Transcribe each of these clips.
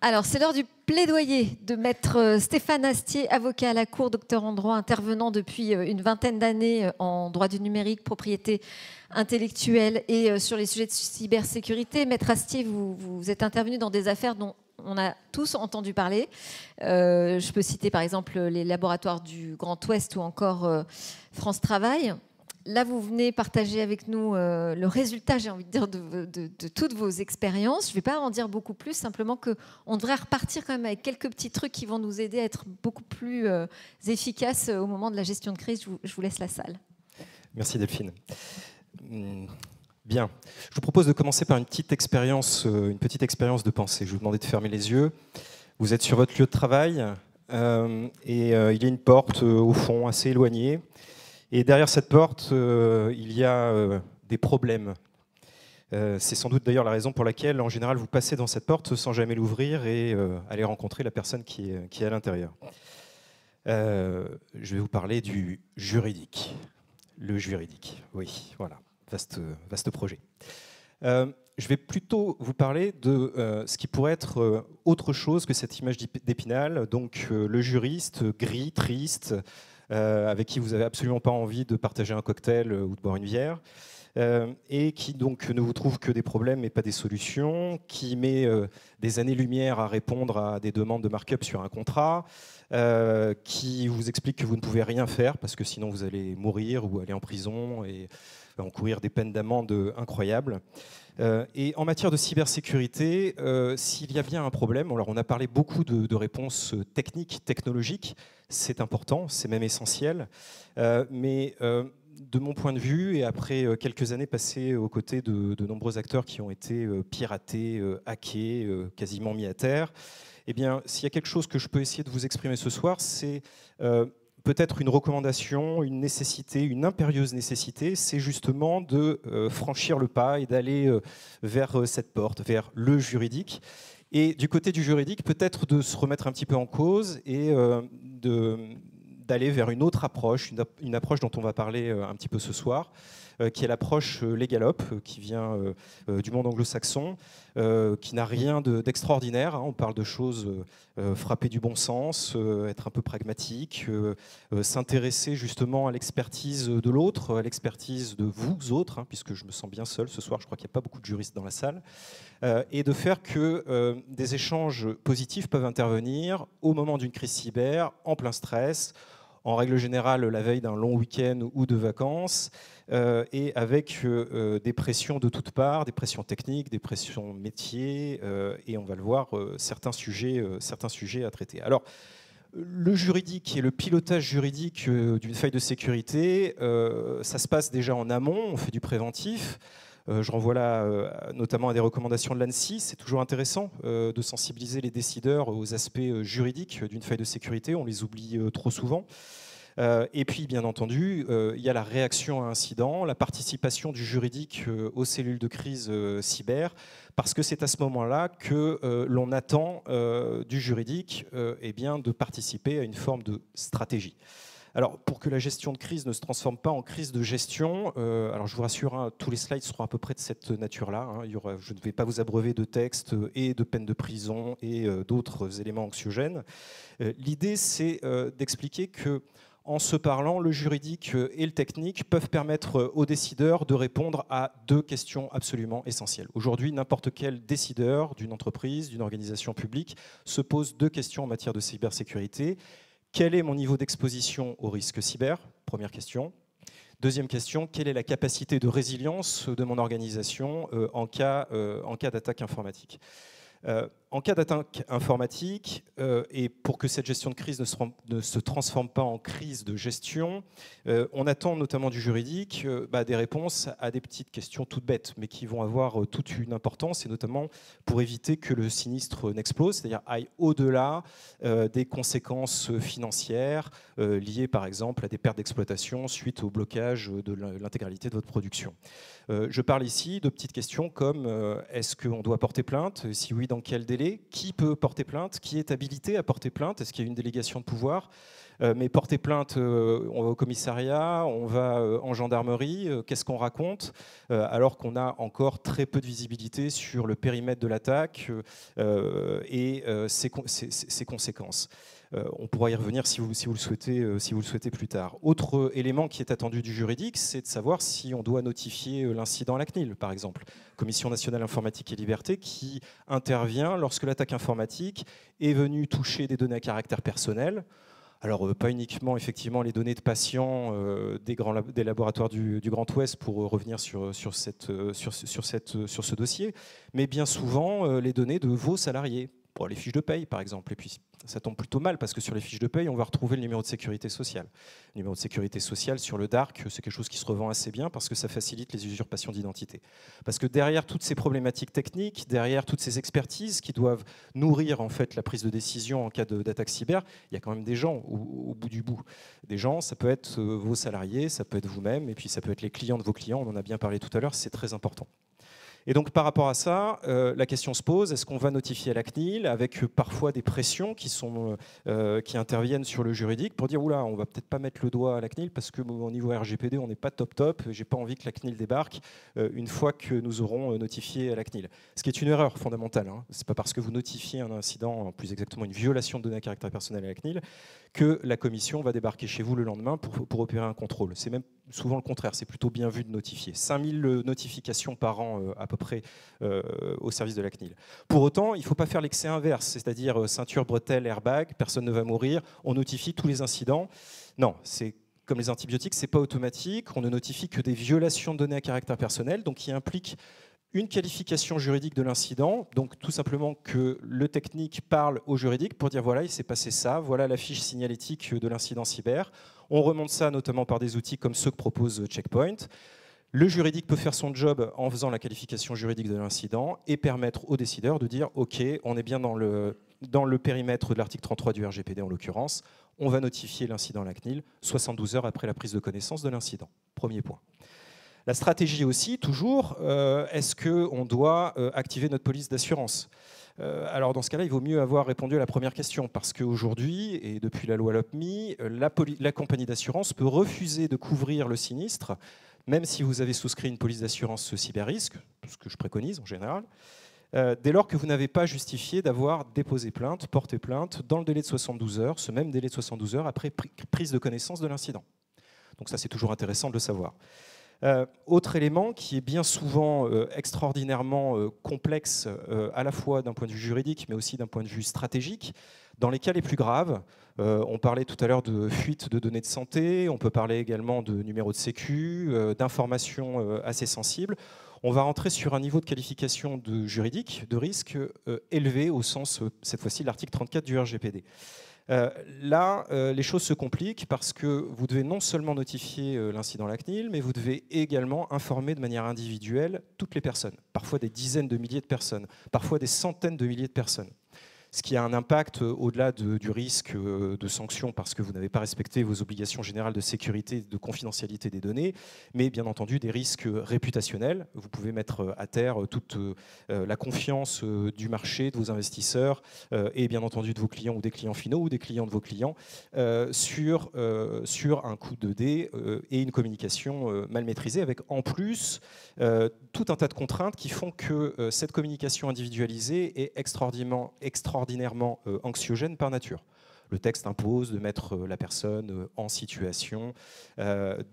Alors, c'est l'heure du plaidoyer de maître Stéphane Astier, avocat à la Cour, docteur en droit, intervenant depuis une vingtaine d'années en droit du numérique, propriété intellectuelle et sur les sujets de cybersécurité. Maître Astier, vous êtes intervenu dans des affaires dont on a tous entendu parler. Je peux citer par exemple les laboratoires du Grand Ouest ou encore France Travail. Là, vous venez partager avec nous le résultat, j'ai envie de dire, de toutes vos expériences. Je ne vais pas en dire beaucoup plus, simplement qu'on devrait repartir quand même avec quelques petits trucs qui vont nous aider à être beaucoup plus efficaces au moment de la gestion de crise. Je vous laisse la salle. Merci Delphine. Bien. Je vous propose de commencer par une petite expérience de pensée. Je vais vous demander de fermer les yeux. Vous êtes sur votre lieu de travail et il y a une porte au fond assez éloignée. Et derrière cette porte, il y a des problèmes. C'est sans doute d'ailleurs la raison pour laquelle, en général, vous passez dans cette porte sans jamais l'ouvrir et aller rencontrer la personne qui est à l'intérieur. Je vais vous parler du juridique. Le juridique, oui, voilà, vaste projet. Je vais plutôt vous parler de ce qui pourrait être autre chose que cette image d'Épinal, donc le juriste gris, triste, avec qui vous n'avez absolument pas envie de partager un cocktail ou de boire une bière, et qui donc ne vous trouve que des problèmes et pas des solutions, qui met des années-lumière à répondre à des demandes de markup sur un contrat, qui vous explique que vous ne pouvez rien faire parce que sinon vous allez mourir ou aller en prison et encourir des peines d'amende incroyables. Et en matière de cybersécurité, s'il y a bien un problème, alors on a parlé beaucoup de réponses techniques, technologiques, c'est important, c'est même essentiel, mais de mon point de vue, et après quelques années passées aux côtés de nombreux acteurs qui ont été piratés, hackés, quasiment mis à terre, eh bien, s'il y a quelque chose que je peux essayer de vous exprimer ce soir, c'est peut-être une recommandation, une nécessité, une impérieuse nécessité, c'est justement de franchir le pas et d'aller vers cette porte, vers le juridique. Et du côté du juridique, peut-être de se remettre un petit peu en cause et d'aller vers une autre approche, une approche dont on va parler un petit peu ce soir, qui est l'approche LegalOps, qui vient du monde anglo-saxon, qui n'a rien d'extraordinaire. On parle de choses frapper du bon sens, être un peu pragmatique, s'intéresser justement à l'expertise de l'autre, à l'expertise de vous autres, puisque je me sens bien seul ce soir, je crois qu'il n'y a pas beaucoup de juristes dans la salle, et de faire que des échanges positifs peuvent intervenir au moment d'une crise cyber, en plein stress, en règle générale la veille d'un long week-end ou de vacances, et avec des pressions de toutes parts, des pressions techniques, des pressions métiers, et on va le voir, certains sujets à traiter. Alors, le juridique et le pilotage juridique d'une faille de sécurité, ça se passe déjà en amont, on fait du préventif. Je renvoie là notamment à des recommandations de l'ANSSI. C'est toujours intéressant de sensibiliser les décideurs aux aspects juridiques d'une faille de sécurité. On les oublie trop souvent. Et puis, bien entendu, il y a la réaction à incident, la participation du juridique aux cellules de crise cyber, parce que c'est à ce moment-là que l'on attend du juridique eh bien, de participer à une forme de stratégie. Alors, pour que la gestion de crise ne se transforme pas en crise de gestion, alors je vous rassure, tous les slides seront à peu près de cette nature-là. Je ne vais pas vous abreuver de textes et de peines de prison et d'autres éléments anxiogènes. L'idée, c'est d'expliquer que en se parlant, le juridique et le technique peuvent permettre aux décideurs de répondre à deux questions absolument essentielles. Aujourd'hui, n'importe quel décideur d'une entreprise, d'une organisation publique se pose deux questions en matière de cybersécurité. Quel est mon niveau d'exposition au risque cyber? Première question. Deuxième question, quelle est la capacité de résilience de mon organisation en cas d'attaque informatique? En cas d'attaque informatique, et pour que cette gestion de crise ne se transforme pas en crise de gestion, on attend notamment du juridique des réponses à des petites questions toutes bêtes, mais qui vont avoir toute une importance, et notamment pour éviter que le sinistre n'explose, c'est-à-dire aille au-delà des conséquences financières liées par exemple à des pertes d'exploitation suite au blocage de l'intégralité de votre production. Je parle ici de petites questions comme est-ce qu'on doit porter plainte? Si oui, dans quel délai? Qui peut porter plainte? Qui est habilité à porter plainte? Est-ce qu'il y a une délégation de pouvoir? mais porter plainte, on va au commissariat, on va en gendarmerie, qu'est-ce qu'on raconte alors qu'on a encore très peu de visibilité sur le périmètre de l'attaque et ses conséquences. On pourra y revenir si vous le souhaitez plus tard. Autre élément qui est attendu du juridique, c'est de savoir si on doit notifier l'incident à la CNIL, par exemple, Commission nationale informatique et liberté, qui intervient lorsque l'attaque informatique est venue toucher des données à caractère personnel. Alors, pas uniquement effectivement les données de patients des laboratoires du Grand Ouest pour revenir sur ce dossier, mais bien souvent les données de vos salariés, pour les fiches de paye par exemple. Et puis ça tombe plutôt mal parce que sur les fiches de paye, on va retrouver le numéro de sécurité sociale. Le numéro de sécurité sociale sur le dark, c'est quelque chose qui se revend assez bien parce que ça facilite les usurpations d'identité. Parce que derrière toutes ces problématiques techniques, derrière toutes ces expertises qui doivent nourrir en fait la prise de décision en cas d'attaque cyber, il y a quand même des gens au bout du bout. Des gens, ça peut être vos salariés, ça peut être vous-même, et puis ça peut être les clients de vos clients, on en a bien parlé tout à l'heure, c'est très important. Et donc par rapport à ça, la question se pose, est-ce qu'on va notifier à la CNIL avec parfois des pressions qui interviennent sur le juridique pour dire oula, on va peut-être pas mettre le doigt à la CNIL parce qu'au niveau RGPD, on n'est pas top, j'ai pas envie que la CNIL débarque une fois que nous aurons notifié à la CNIL. Ce qui est une erreur fondamentale, hein. C'est pas parce que vous notifiez un incident, plus exactement une violation de données à caractère personnel à la CNIL, que la commission va débarquer chez vous le lendemain pour opérer un contrôle. C'est même souvent le contraire, c'est plutôt bien vu de notifier. 5000 notifications par an à peu près au service de la CNIL. Pour autant, il ne faut pas faire l'excès inverse, c'est-à-dire ceinture, bretelle, airbag, personne ne va mourir, on notifie tous les incidents. Non, c'est comme les antibiotiques, ce n'est pas automatique, on ne notifie que des violations de données à caractère personnel, donc qui impliquent une qualification juridique de l'incident, donc tout simplement que le technique parle au juridique pour dire voilà, il s'est passé ça, voilà la fiche signalétique de l'incident cyber. On remonte ça notamment par des outils comme ceux que propose Checkpoint. Le juridique peut faire son job en faisant la qualification juridique de l'incident et permettre aux décideurs de dire ok, on est bien dans le périmètre de l'article 33 du RGPD en l'occurrence, on va notifier l'incident à la CNIL 72 heures après la prise de connaissance de l'incident. Premier point. La stratégie aussi, toujours, est-ce qu'on doit activer notre police d'assurance ? Alors dans ce cas-là, il vaut mieux avoir répondu à la première question, parce qu'aujourd'hui, et depuis la loi LOPMI, la compagnie d'assurance peut refuser de couvrir le sinistre, même si vous avez souscrit une police d'assurance cyber-risque, ce que je préconise en général, dès lors que vous n'avez pas justifié d'avoir déposé plainte, porté plainte, dans le délai de 72 heures, ce même délai de 72 heures après prise de connaissance de l'incident. Donc ça, c'est toujours intéressant de le savoir. Autre élément qui est bien souvent extraordinairement complexe à la fois d'un point de vue juridique mais aussi d'un point de vue stratégique, dans les cas les plus graves, on parlait tout à l'heure de fuite de données de santé, on peut parler également de numéros de sécu, d'informations assez sensibles. On va rentrer sur un niveau de qualification de juridique, de risque élevé au sens, cette fois-ci, de l'article 34 du RGPD. Là, les choses se compliquent parce que vous devez non seulement notifier l'incident à la CNIL, mais vous devez également informer de manière individuelle toutes les personnes, parfois des dizaines de milliers de personnes, parfois des centaines de milliers de personnes. Ce qui a un impact au-delà du risque de sanction parce que vous n'avez pas respecté vos obligations générales de sécurité, de confidentialité des données, mais bien entendu des risques réputationnels. Vous pouvez mettre à terre toute la confiance du marché, de vos investisseurs et bien entendu de vos clients ou des clients finaux ou des clients de vos clients sur un coup de dé et une communication mal maîtrisée avec en plus tout un tas de contraintes qui font que cette communication individualisée est extraordinairement anxiogène par nature. Le texte impose de mettre la personne en situation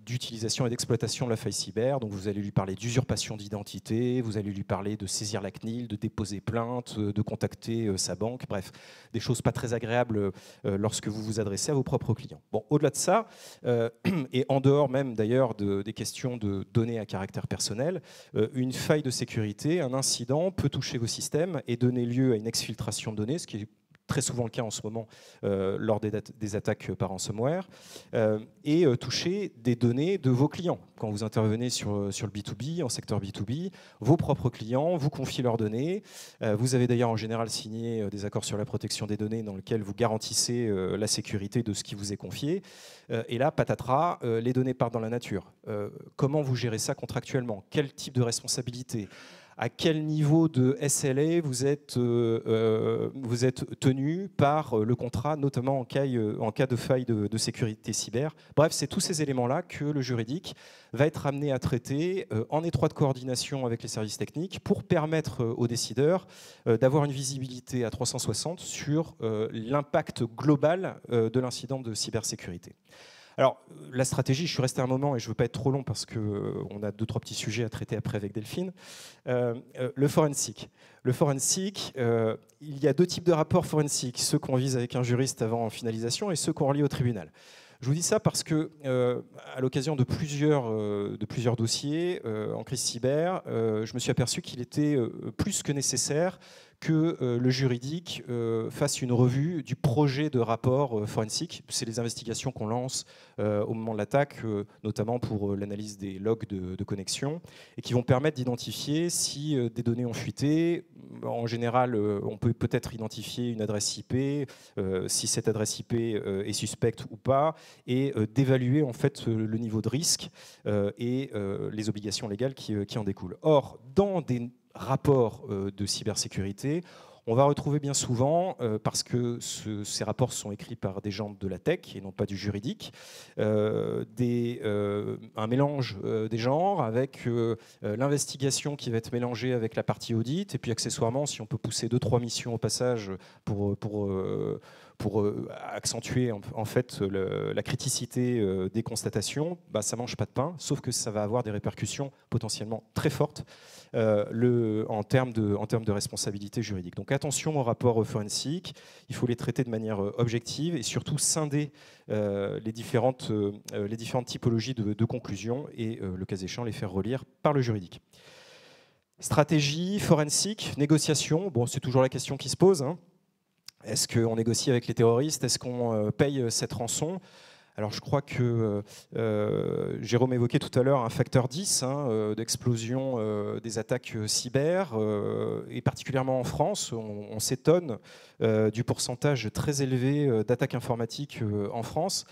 d'utilisation et d'exploitation de la faille cyber. Donc vous allez lui parler d'usurpation d'identité, vous allez lui parler de saisir la CNIL, de déposer plainte, de contacter sa banque, bref, des choses pas très agréables lorsque vous vous adressez à vos propres clients. Bon, au-delà de ça, et en dehors même d'ailleurs des questions de données à caractère personnel, une faille de sécurité, un incident peut toucher vos systèmes et donner lieu à une exfiltration de données, ce qui est très souvent le cas en ce moment lors des attaques par ransomware, et toucher des données de vos clients. Quand vous intervenez sur le B2B, en secteur B2B, vos propres clients vous confient leurs données. Vous avez d'ailleurs en général signé des accords sur la protection des données dans lesquels vous garantissez la sécurité de ce qui vous est confié. Et là, patatras, les données partent dans la nature. Comment vous gérez ça contractuellement? Quel type de responsabilité? à quel niveau de SLA vous êtes tenu par le contrat, notamment en cas de faille de sécurité cyber. Bref, c'est tous ces éléments-là que le juridique va être amené à traiter en étroite coordination avec les services techniques pour permettre aux décideurs d'avoir une visibilité à 360 sur l'impact global de l'incident de cybersécurité. Alors, la stratégie, je suis resté un moment et je ne veux pas être trop long parce qu'on a 2-3 petits sujets à traiter après avec Delphine. Le forensic. Le forensic, il y a 2 types de rapports forensiques, ceux qu'on vise avec un juriste avant finalisation et ceux qu'on relie au tribunal. Je vous dis ça parce que, à l'occasion de plusieurs dossiers en crise cyber, je me suis aperçu qu'il était plus que nécessaire que le juridique fasse une revue du projet de rapport forensique. C'est les investigations qu'on lance au moment de l'attaque, notamment pour l'analyse des logs de connexion, et qui vont permettre d'identifier si des données ont fuité. En général, on peut peut-être identifier une adresse IP, si cette adresse IP est suspecte ou pas, et d'évaluer en fait le niveau de risque et les obligations légales qui en découlent. Or, dans des rapports de cybersécurité, on va retrouver bien souvent, parce que ces rapports sont écrits par des gens de la tech et non pas du juridique, un mélange des genres avec l'investigation qui va être mélangée avec la partie audit, et puis accessoirement, si on peut pousser 2-3 missions au passage pour accentuer en fait la criticité des constatations, bah, ça mange pas de pain, sauf que ça va avoir des répercussions potentiellement très fortes en termes de responsabilité juridique. Donc attention aux rapports forensiques, il faut les traiter de manière objective et surtout scinder les différentes typologies de conclusions et le cas échéant les faire relire par le juridique. Stratégie, forensique, négociation, bon, c'est toujours la question qui se pose, hein. Est-ce qu'on négocie avec les terroristes? Est-ce qu'on paye cette rançon? Alors je crois que Jérôme évoquait tout à l'heure un facteur 10 d'explosion des attaques cyber, et particulièrement en France, on s'étonne du pourcentage très élevé d'attaques informatiques en France.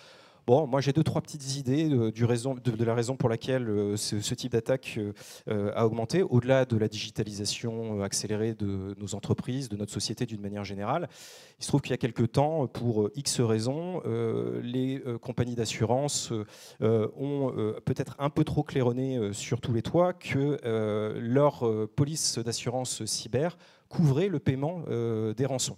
Bon, moi j'ai 2-3 petites idées de la raison pour laquelle ce type d'attaque a augmenté, au-delà de la digitalisation accélérée de nos entreprises, de notre société d'une manière générale. Il se trouve qu'il y a quelques temps, pour X raisons, les compagnies d'assurance ont peut-être un peu trop claironné sur tous les toits que leur police d'assurance cyber couvrait le paiement des rançons.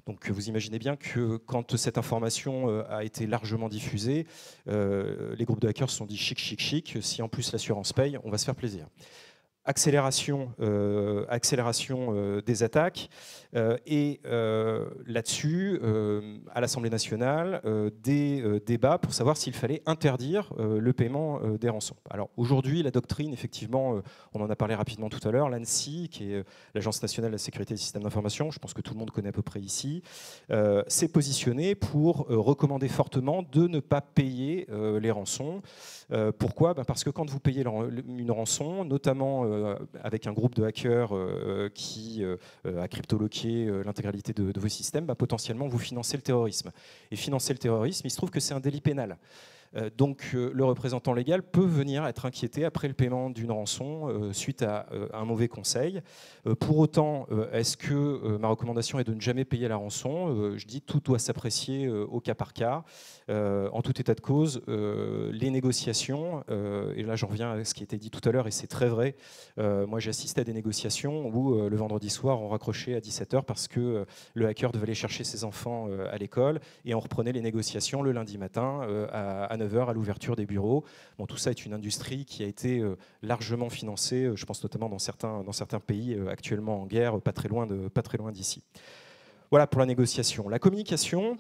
Donc vous imaginez bien que quand cette information a été largement diffusée, les groupes de hackers se sont dit chic, chic, chic, si en plus l'assurance paye, on va se faire plaisir. Accélération des attaques et là-dessus, à l'Assemblée nationale, des débats pour savoir s'il fallait interdire le paiement des rançons. Alors aujourd'hui, la doctrine, effectivement, on en a parlé rapidement tout à l'heure, l'ANSSI, qui est l'Agence nationale de la sécurité des systèmes d'information, je pense que tout le monde connaît à peu près ici, s'est positionnée pour recommander fortement de ne pas payer les rançons. Pourquoi? Parce que quand vous payez une rançon, notamment avec un groupe de hackers qui a cryptoloqué l'intégralité de vos systèmes, potentiellement vous financez le terrorisme. Et financer le terrorisme, il se trouve que c'est un délit pénal. Donc le représentant légal peut venir être inquiété après le paiement d'une rançon suite à un mauvais conseil. Pour autant, est-ce que ma recommandation est de ne jamais payer la rançon? Je dis tout doit s'apprécier au cas par cas. En tout état de cause, les négociations, et là j'en reviens à ce qui a été dit tout à l'heure et c'est très vrai, moi j'ai assisté à des négociations où le vendredi soir on raccrochait à 17h parce que le hacker devait aller chercher ses enfants à l'école et on reprenait les négociations le lundi matin à 9h à l'ouverture des bureaux. Bon, tout ça est une industrie qui a été largement financée, je pense notamment dans certains pays actuellement en guerre, pas très loin d'ici. Voilà pour la négociation. La communication,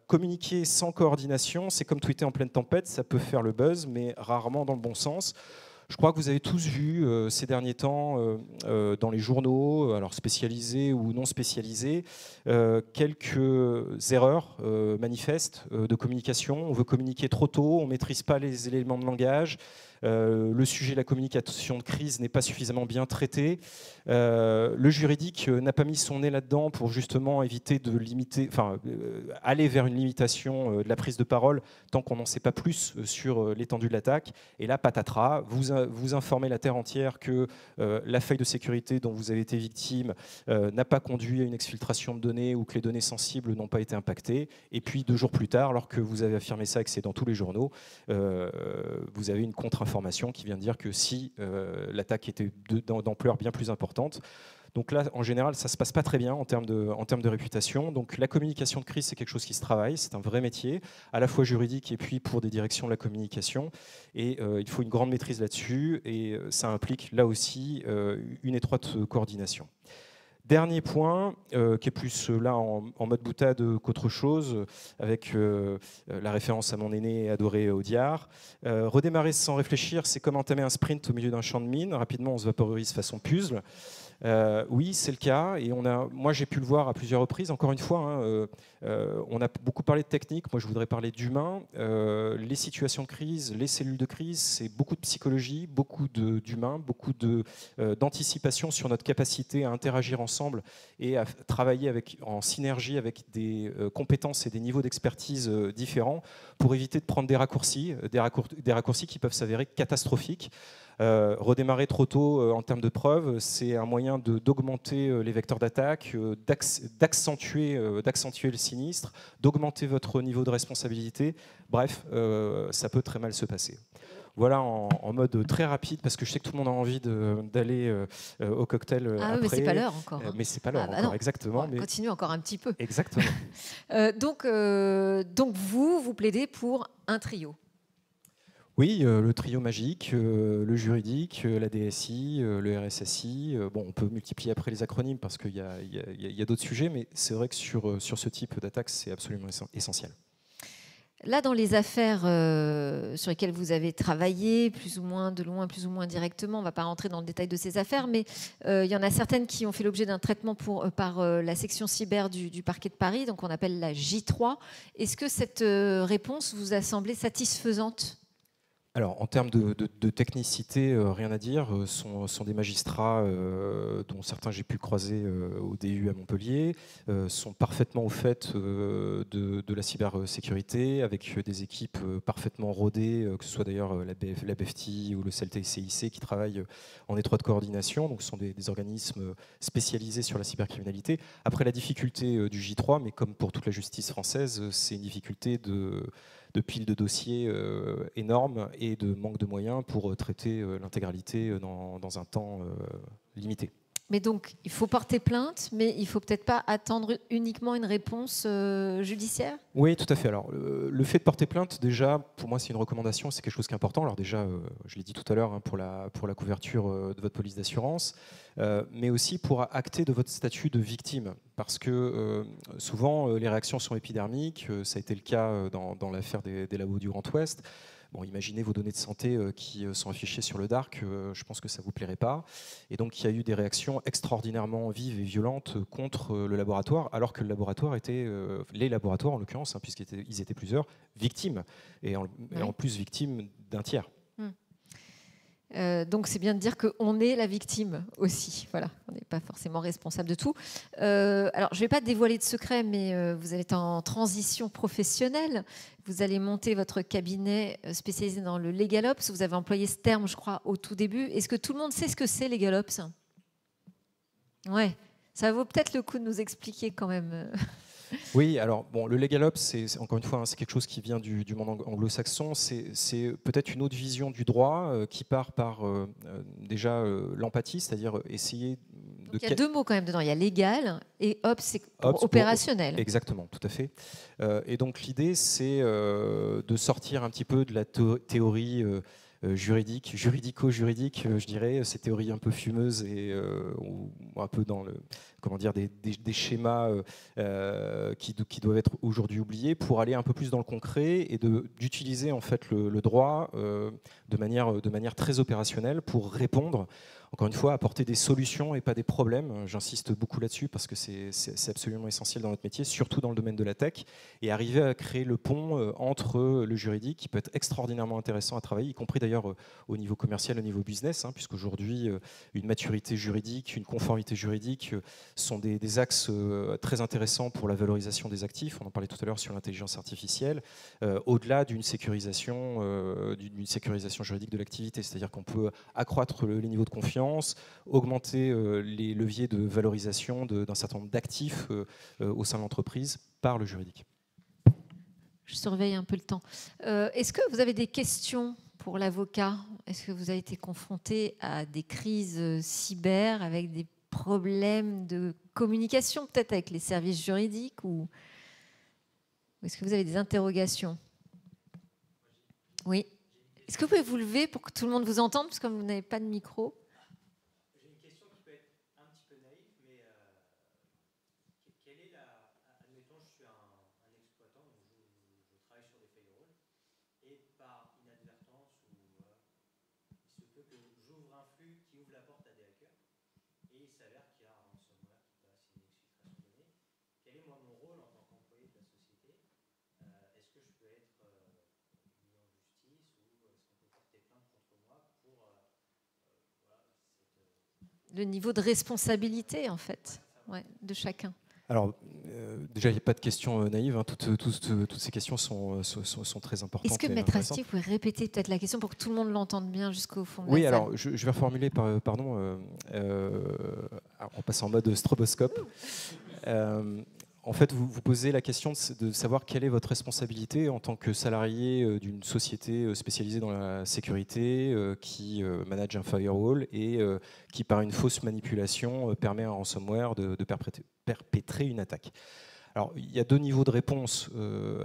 communiquer sans coordination, c'est comme tweeter en pleine tempête, ça peut faire le buzz, mais rarement dans le bon sens. Je crois que vous avez tous vu ces derniers temps dans les journaux, alors spécialisés ou non spécialisés, quelques erreurs manifestes de communication. On veut communiquer trop tôt, on ne maîtrise pas les éléments de langage. Le sujet de la communication de crise n'est pas suffisamment bien traité. Le juridique n'a pas mis son nez là-dedans pour justement éviter de limiter, aller vers une limitation de la prise de parole tant qu'on n'en sait pas plus sur l'étendue de l'attaque. Et là, patatras, vous informez la terre entière que la faille de sécurité dont vous avez été victime n'a pas conduit à une exfiltration de données ou que les données sensibles n'ont pas été impactées. Et puis 2 jours plus tard, alors que vous avez affirmé ça et que c'est dans tous les journaux, vous avez une contre-information qui vient dire que si l'attaque était d'ampleur bien plus importante. Donc là, en général, ça ne se passe pas très bien en termes de réputation. Donc la communication de crise, c'est quelque chose qui se travaille, c'est un vrai métier, à la fois juridique et puis pour des directions de la communication. Et il faut une grande maîtrise là-dessus, et ça implique là aussi une étroite coordination. Dernier point, qui est plus là en mode boutade qu'autre chose, avec la référence à mon aîné adoré Audiard. Redémarrer sans réfléchir, c'est comme entamer un sprint au milieu d'un champ de mine. Rapidement, on se vaporise façon puzzle. Oui, c'est le cas. Et moi, j'ai pu le voir à plusieurs reprises. Encore une fois, on a beaucoup parlé de technique. Moi, je voudrais parler d'humain. Les situations de crise, les cellules de crise, c'est beaucoup de psychologie, beaucoup d'humain, beaucoup d'anticipation sur notre capacité à interagir ensemble et à travailler en synergie avec des compétences et des niveaux d'expertise différents pour éviter de prendre des raccourcis qui peuvent s'avérer catastrophiques. Redémarrer trop tôt en termes de preuves, c'est un moyen d'augmenter les vecteurs d'attaque, d'accentuer le sinistre, d'augmenter votre niveau de responsabilité. Bref, ça peut très mal se passer. Voilà en mode très rapide, parce que je sais que tout le monde a envie d'aller au cocktail après. Mais c'est pas l'heure encore. Mais c'est pas l'heure encore, non. Exactement. On continue encore un petit peu. Exactement. Donc vous plaidez pour un trio. Oui, le trio magique, le juridique, la DSI, le RSSI. On peut multiplier après les acronymes parce qu'il y a d'autres sujets, mais c'est vrai que sur ce type d'attaque, c'est absolument essentiel. Là, dans les affaires sur lesquelles vous avez travaillé, plus ou moins de loin, plus ou moins directement, on ne va pas rentrer dans le détail de ces affaires, mais il y en a certaines qui ont fait l'objet d'un traitement par la section cyber du parquet de Paris, donc on appelle la J3. Est-ce que cette réponse vous a semblé satisfaisante ? Alors, en termes de technicité, rien à dire. Sont des magistrats dont certains j'ai pu croiser au DU à Montpellier, sont parfaitement au fait de la cybersécurité, avec des équipes parfaitement rodées, que ce soit d'ailleurs la BFTI ou le CELT-CIC qui travaillent en étroite coordination. Donc, ce sont des organismes spécialisés sur la cybercriminalité. Après, la difficulté du J3, mais comme pour toute la justice française, c'est une difficulté de pile de dossiers énormes et de manque de moyens pour traiter l'intégralité dans un temps limité. Mais donc, il faut porter plainte, mais il ne faut peut-être pas attendre uniquement une réponse judiciaire ? Oui, tout à fait. Alors, le fait de porter plainte, déjà, pour moi, c'est une recommandation, c'est quelque chose qui est important. Alors déjà, je l'ai dit tout à l'heure, pour la couverture de votre police d'assurance, mais aussi pour acter de votre statut de victime. Parce que souvent, les réactions sont épidermiques. Ça a été le cas dans l'affaire des labos du Grand Ouest. Bon, imaginez vos données de santé qui sont affichées sur le dark, je pense que ça ne vous plairait pas. Et donc, il y a eu des réactions extraordinairement vives et violentes contre le laboratoire, alors que le laboratoire était, les laboratoires en l'occurrence, puisqu'ils étaient plusieurs, victimes, et en plus victimes d'un tiers. Donc c'est bien de dire qu'on est la victime aussi. Voilà, on n'est pas forcément responsable de tout. Alors je ne vais pas dévoiler de secret, mais vous allez être en transition professionnelle. Vous allez monter votre cabinet spécialisé dans le LegalOps. Vous avez employé ce terme, je crois, au tout début. Est-ce que tout le monde sait ce que c'est LegalOps ? Ouais, ça vaut peut-être le coup de nous expliquer quand même. Oui, alors bon, le LegalOps, c'est encore une fois, c'est quelque chose qui vient du monde anglo-saxon. C'est peut-être une autre vision du droit qui part par déjà l'empathie, c'est-à-dire essayer de... Il y a deux mots quand même dedans. Il y a légal et ops, c'est opérationnel. Exactement, tout à fait. Et donc l'idée, c'est de sortir un petit peu de la théorie juridico-juridique, je dirais, ces théories un peu fumeuses et un peu dans le comment dire, des schémas qui doivent être aujourd'hui oubliés pour aller un peu plus dans le concret et d'utiliser en fait le droit de manière très opérationnelle pour répondre, encore une fois, apporter des solutions et pas des problèmes. J'insiste beaucoup là-dessus parce que c'est absolument essentiel dans notre métier, surtout dans le domaine de la tech, et arriver à créer le pont entre le juridique, qui peut être extraordinairement intéressant à travailler, y compris d'ailleurs au niveau commercial, au niveau business, puisqu'aujourd'hui, une maturité juridique, une conformité juridique sont des axes très intéressants pour la valorisation des actifs. On en parlait tout à l'heure sur l'intelligence artificielle, au-delà d'une sécurisation juridique de l'activité, c'est-à-dire qu'on peut accroître les niveaux de confiance, augmenter les leviers de valorisation d'un certain nombre d'actifs au sein de l'entreprise par le juridique. Je surveille un peu le temps. Est-ce que vous avez des questions pour l'avocat? Est-ce que vous avez été confronté à des crises cyber avec des problèmes de communication, peut-être avec les services juridiques, ou est-ce que vous avez des interrogations? Oui. Est-ce que vous pouvez vous lever pour que tout le monde vous entende, parce que comme vous n'avez pas de micro? Le niveau de responsabilité, en fait, de chacun. Alors, déjà, il n'y a pas de questions naïves. Toutes ces questions sont très importantes. Est-ce que, Maître Astier, vous pouvez répéter peut-être la question pour que tout le monde l'entende bien jusqu'au fond de la salle? Oui, alors, je vais reformuler, pardon, en passant en mode stroboscope. En fait, vous posez la question de savoir quelle est votre responsabilité en tant que salarié d'une société spécialisée dans la sécurité, qui manage un firewall et qui, par une fausse manipulation, permet à un ransomware de perpétrer une attaque. Alors, il y a deux niveaux de réponse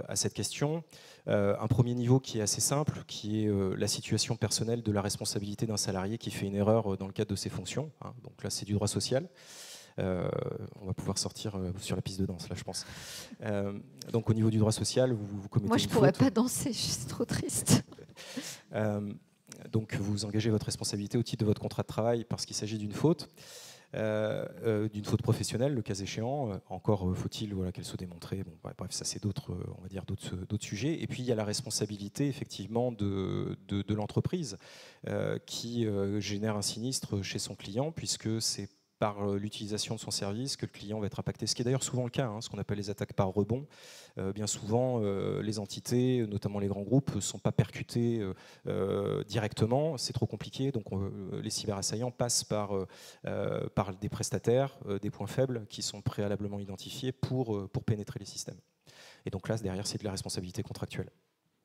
à cette question. Un premier niveau qui est assez simple, qui est la situation personnelle de la responsabilité d'un salarié qui fait une erreur dans le cadre de ses fonctions. Donc là, c'est du droit social. On va pouvoir sortir sur la piste de danse, là, je pense. Donc, au niveau du droit social, vous commettez Moi, je ne pourrais faute. pas danser, je suis trop triste. Donc, vous engagez votre responsabilité au titre de votre contrat de travail parce qu'il s'agit d'une faute professionnelle, le cas échéant. Encore faut-il qu'elle soit démontrée. Bon, bref, ça, c'est d'autres sujets. Et puis, il y a la responsabilité, effectivement, de l'entreprise qui génère un sinistre chez son client, puisque c'est par l'utilisation de son service que le client va être impacté. Ce qui est d'ailleurs souvent le cas, ce qu'on appelle les attaques par rebond. Bien souvent, les entités, notamment les grands groupes, ne sont pas percutés directement. C'est trop compliqué. Donc les cyberassaillants passent par des prestataires, des points faibles qui sont préalablement identifiés pour pénétrer les systèmes. Et donc là, derrière, c'est de la responsabilité contractuelle.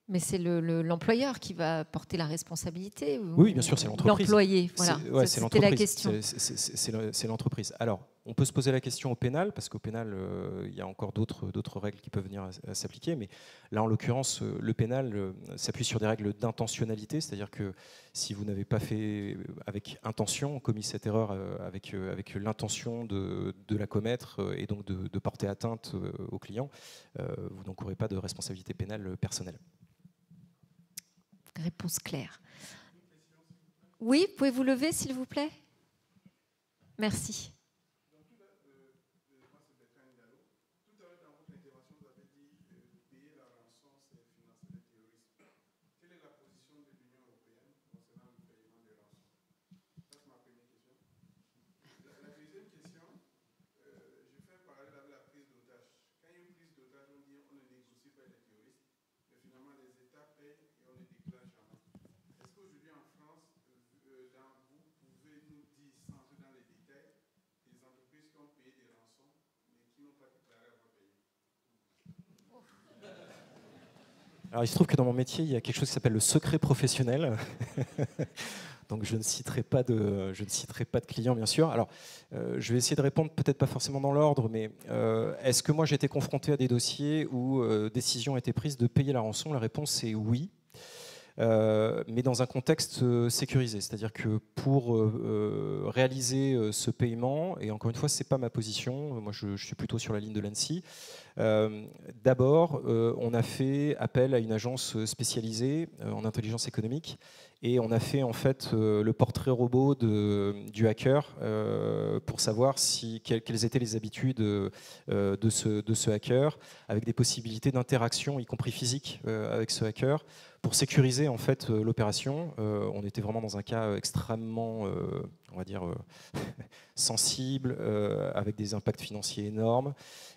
Mais c'est l'employeur qui va porter la responsabilité? Oui, bien sûr, c'est l'entreprise. L'employé, voilà. C'était la question. C'est l'entreprise. Alors, on peut se poser la question au pénal, parce qu'au pénal, il y a encore d'autres règles qui peuvent venir à s'appliquer. Mais là, en l'occurrence, le pénal s'appuie sur des règles d'intentionnalité, c'est-à-dire que si vous n'avez pas fait avec intention, commis cette erreur avec l'intention de la commettre et donc de porter atteinte au client, vous n'encourez pas de responsabilité pénale personnelle. Réponse claire. Oui, pouvez-vous lever, s'il vous plaît? Merci. Alors, il se trouve que dans mon métier, il y a quelque chose qui s'appelle le secret professionnel. Donc, je ne citerai pas de clients, bien sûr. Alors, je vais essayer de répondre, peut-être pas forcément dans l'ordre, mais est-ce que moi, j'ai été confronté à des dossiers où décision a été prise de payer la rançon? La réponse est oui. mais dans un contexte sécurisé. C'est-à-dire que pour réaliser ce paiement, et encore une fois, ce n'est pas ma position, moi je suis plutôt sur la ligne de l'ANSSI, d'abord, on a fait appel à une agence spécialisée en intelligence économique et on a fait en fait le portrait robot du hacker pour savoir quelles étaient les habitudes de ce hacker, avec des possibilités d'interaction, y compris physique, avec ce hacker, pour sécuriser en fait l'opération. On était vraiment dans un cas extrêmement, on va dire, sensible, avec des impacts financiers énormes.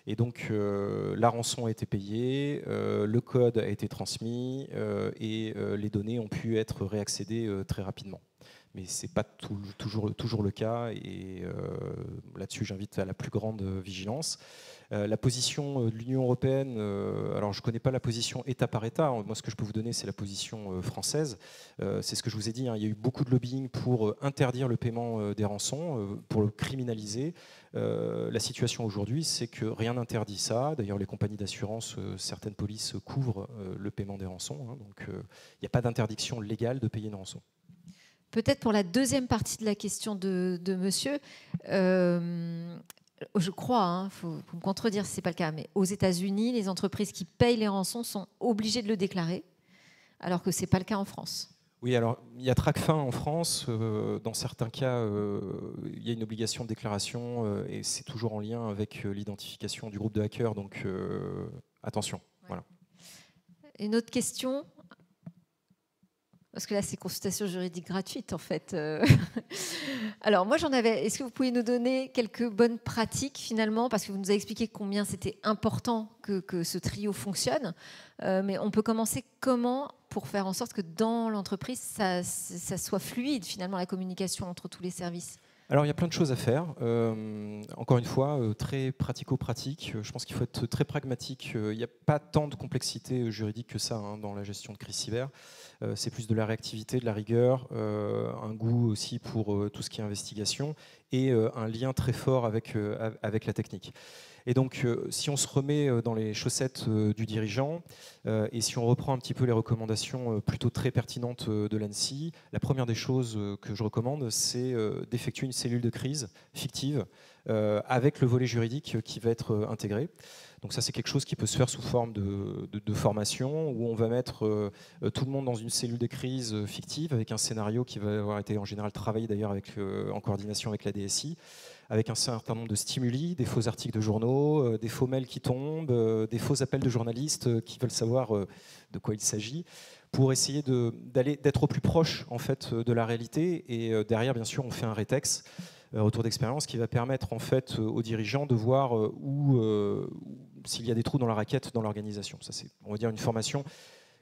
Et donc la rançon a été payée, le code a été transmis et les données ont pu être réaccédées très rapidement. Mais ce n'est pas toujours le cas, et là-dessus j'invite à la plus grande vigilance. La position de l'Union européenne, alors je ne connais pas la position État par État, moi ce que je peux vous donner c'est la position française, c'est ce que je vous ai dit, hein, il y a eu beaucoup de lobbying pour interdire le paiement des rançons, pour le criminaliser. La situation aujourd'hui c'est que rien n'interdit ça, d'ailleurs les compagnies d'assurance, certaines polices couvrent le paiement des rançons, hein, donc il n'y a pas d'interdiction légale de payer une rançon. Peut-être pour la deuxième partie de la question de monsieur, je crois, faut me contredire si ce n'est pas le cas, mais aux États-Unis, les entreprises qui payent les rançons sont obligées de le déclarer, alors que ce n'est pas le cas en France. Oui, alors il y a Tracfin en France. Dans certains cas, il y a une obligation de déclaration et c'est toujours en lien avec l'identification du groupe de hackers. Donc attention. Ouais. Voilà. Une autre question ? Parce que là, c'est consultation juridique gratuite, en fait. Alors, moi, j'en avais... Est-ce que vous pouvez nous donner quelques bonnes pratiques, finalement ? Parce que vous nous avez expliqué combien c'était important que ce trio fonctionne. Mais on peut commencer comment pour faire en sorte que dans l'entreprise, ça soit fluide, finalement, la communication entre tous les services ? Alors, il y a plein de choses à faire. Encore une fois, très pratico-pratique. Je pense qu'il faut être très pragmatique. Il n'y a pas tant de complexité juridique que ça, hein, dans la gestion de crise cyber. C'est plus de la réactivité, de la rigueur, un goût aussi pour tout ce qui est investigation et un lien très fort avec la technique. Et donc, si on se remet dans les chaussettes du dirigeant et si on reprend un petit peu les recommandations plutôt très pertinentes de l'ANSSI, la première des choses que je recommande, c'est d'effectuer une cellule de crise fictive avec le volet juridique qui va être intégré. Donc ça, c'est quelque chose qui peut se faire sous forme de formation, où on va mettre tout le monde dans une cellule de crise fictive, avec un scénario qui va avoir été en général travaillé d'ailleurs en coordination avec la DSI, avec un certain nombre de stimuli, des faux articles de journaux, des faux mails qui tombent, des faux appels de journalistes qui veulent savoir de quoi il s'agit, pour essayer d'être au plus proche en fait, de la réalité. Et derrière, bien sûr, on fait un rétex, retour d'expérience, qui va permettre en fait, aux dirigeants de voir s'il y a des trous dans la raquette dans l'organisation. Ça, c'est, on va dire, une formation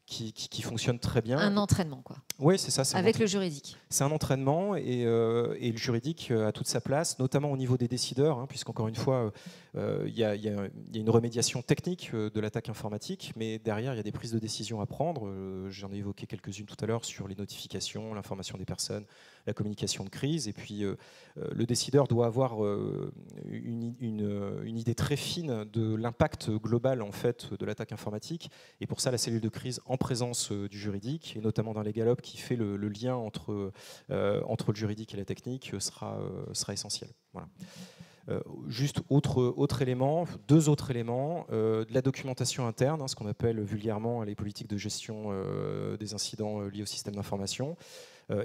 qui fonctionne très bien. Un entraînement, quoi. Oui, c'est ça. Avec le juridique. C'est un entraînement et le juridique a toute sa place, notamment au niveau des décideurs, hein, puisqu'encore une fois, il y a une remédiation technique de l'attaque informatique, mais derrière, il y a des prises de décision à prendre. J'en ai évoqué quelques-unes tout à l'heure sur les notifications, l'information des personnes, la communication de crise. Et puis, le décideur doit avoir une idée très fine de l'impact global en fait, de l'attaque informatique. Et pour ça, la cellule de crise en présence du juridique, et notamment d'un Legal Up qui fait le lien entre le juridique et la technique, sera essentiel. Voilà. Juste autre élément, deux autres éléments, de la documentation interne, hein, ce qu'on appelle vulgairement les politiques de gestion des incidents liés au système d'information,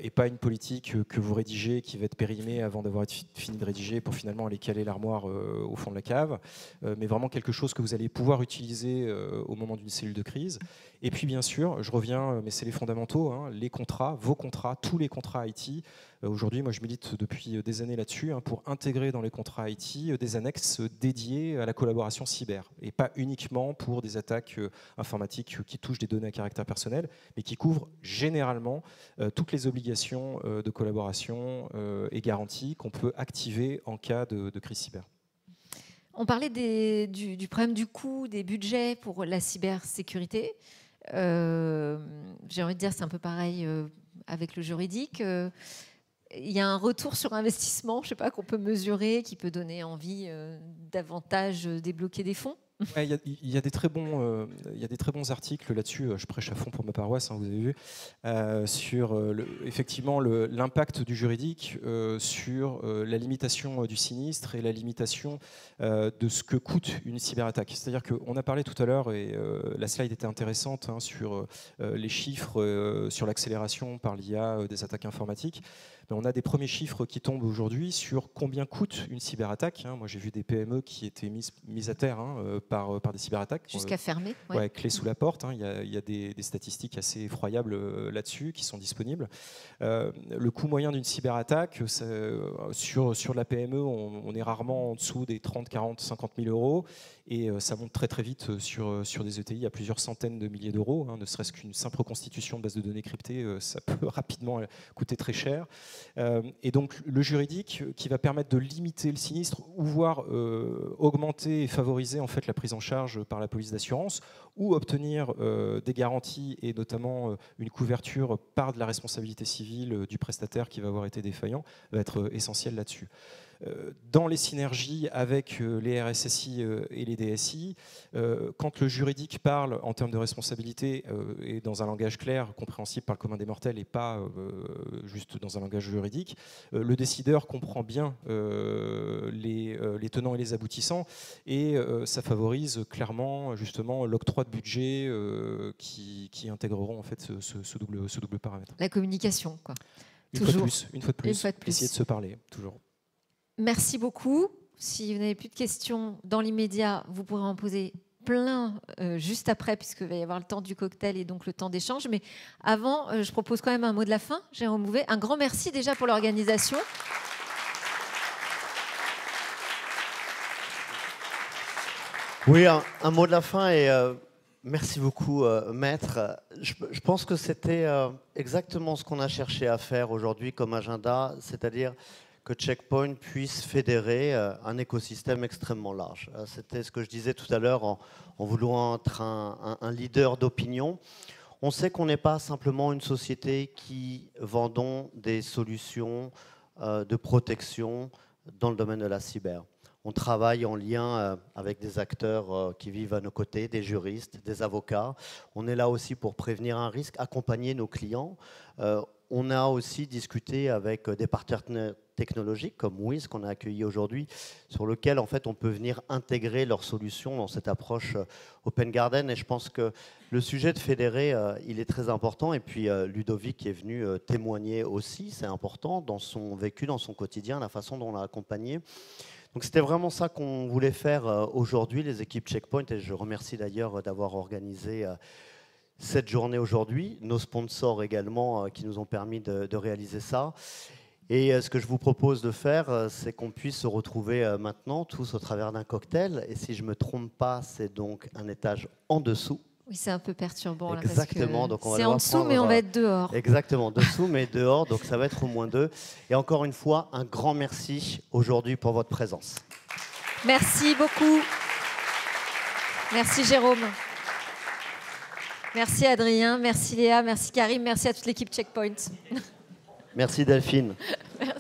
et pas une politique que vous rédigez qui va être périmée avant d'avoir fini de rédiger pour finalement aller caler l'armoire au fond de la cave, mais vraiment quelque chose que vous allez pouvoir utiliser au moment d'une cellule de crise. Et puis bien sûr, je reviens, mais c'est les fondamentaux, hein, les contrats, vos contrats, tous les contrats IT. Aujourd'hui, moi je milite depuis des années là-dessus, hein, pour intégrer dans les contrats IT des annexes dédiées à la collaboration cyber, et pas uniquement pour des attaques informatiques qui touchent des données à caractère personnel, mais qui couvrent généralement toutes les obligations de collaboration et garanties qu'on peut activer en cas de crise cyber. On parlait du problème du coût, des budgets pour la cybersécurité. J'ai envie de dire c'est un peu pareil avec le juridique. Il y a un retour sur investissement, je ne sais pas, qu'on peut mesurer, qui peut donner envie davantage débloquer des fonds. Ouais, il y a des très bons articles là-dessus. Je prêche à fond pour ma paroisse, hein, vous avez vu, sur effectivement l'impact du juridique sur la limitation du sinistre et la limitation de ce que coûte une cyberattaque. C'est-à-dire qu'on a parlé tout à l'heure, et la slide était intéressante, hein, sur les chiffres sur l'accélération par l'IA des attaques informatiques. Mais on a des premiers chiffres qui tombent aujourd'hui sur combien coûte une cyberattaque. Moi, j'ai vu des PME qui étaient mises à terre par des cyberattaques. Jusqu'à fermer. Ouais, clé sous la porte. Il y a des statistiques assez effroyables là-dessus qui sont disponibles. Le coût moyen d'une cyberattaque, sur la PME, on est rarement en dessous des 30, 40, 50 000 euros. Et ça monte très très vite sur des ETI à plusieurs centaines de milliers d'euros. Ne serait-ce qu'une simple reconstitution de base de données cryptée, ça peut rapidement coûter très cher. Et donc le juridique qui va permettre de limiter le sinistre ou voire augmenter et favoriser en fait la prise en charge par la police d'assurance ou obtenir des garanties et notamment une couverture par de la responsabilité civile du prestataire qui va avoir été défaillant va être essentiel là-dessus. Dans les synergies avec les RSSI et les DSI, quand le juridique parle en termes de responsabilité et dans un langage clair, compréhensible par le commun des mortels et pas juste dans un langage juridique, le décideur comprend bien les tenants et les aboutissants et ça favorise clairement justement l'octroi de budget qui intégreront en fait ce double paramètre. La communication, quoi. Une fois de plus, essayer de se parler, toujours. Merci beaucoup. Si vous n'avez plus de questions dans l'immédiat, vous pourrez en poser plein juste après, puisqu'il va y avoir le temps du cocktail et donc le temps d'échange. Mais avant, je propose quand même un mot de la fin. Jérôme Bouvet, un grand merci déjà pour l'organisation. Oui, un mot de la fin et merci beaucoup, Maître. Je pense que c'était exactement ce qu'on a cherché à faire aujourd'hui comme agenda, c'est-à-dire que Checkpoint puisse fédérer un écosystème extrêmement large. C'était ce que je disais tout à l'heure en voulant être un leader d'opinion. On sait qu'on n'est pas simplement une société qui vendons des solutions de protection dans le domaine de la cyber. On travaille en lien avec des acteurs qui vivent à nos côtés, des juristes, des avocats. On est là aussi pour prévenir un risque, accompagner nos clients. On a aussi discuté avec des partenaires technologiques comme Wiz qu'on a accueilli aujourd'hui, sur lequel en fait on peut venir intégrer leurs solutions dans cette approche Open Garden. Et je pense que le sujet de fédérer, il est très important. Et puis Ludovic est venu témoigner aussi, c'est important, dans son vécu, dans son quotidien, la façon dont on l'a accompagné. Donc c'était vraiment ça qu'on voulait faire aujourd'hui, les équipes Checkpoint. Et je remercie d'ailleurs d'avoir organisé cette journée aujourd'hui, nos sponsors également qui nous ont permis de réaliser ça. Et ce que je vous propose de faire, c'est qu'on puisse se retrouver maintenant tous au travers d'un cocktail. Et si je ne me trompe pas, c'est donc un étage en dessous. Oui, c'est un peu perturbant. Exactement. Là, c'est en dessous, mais on va être dehors. Exactement, dessous, mais dehors. Donc ça va être au moins 2. Et encore une fois, un grand merci aujourd'hui pour votre présence. Merci beaucoup. Merci Jérôme. Merci Adrien, merci Léa, merci Karim, merci à toute l'équipe Checkpoint. Merci Delphine. Merci.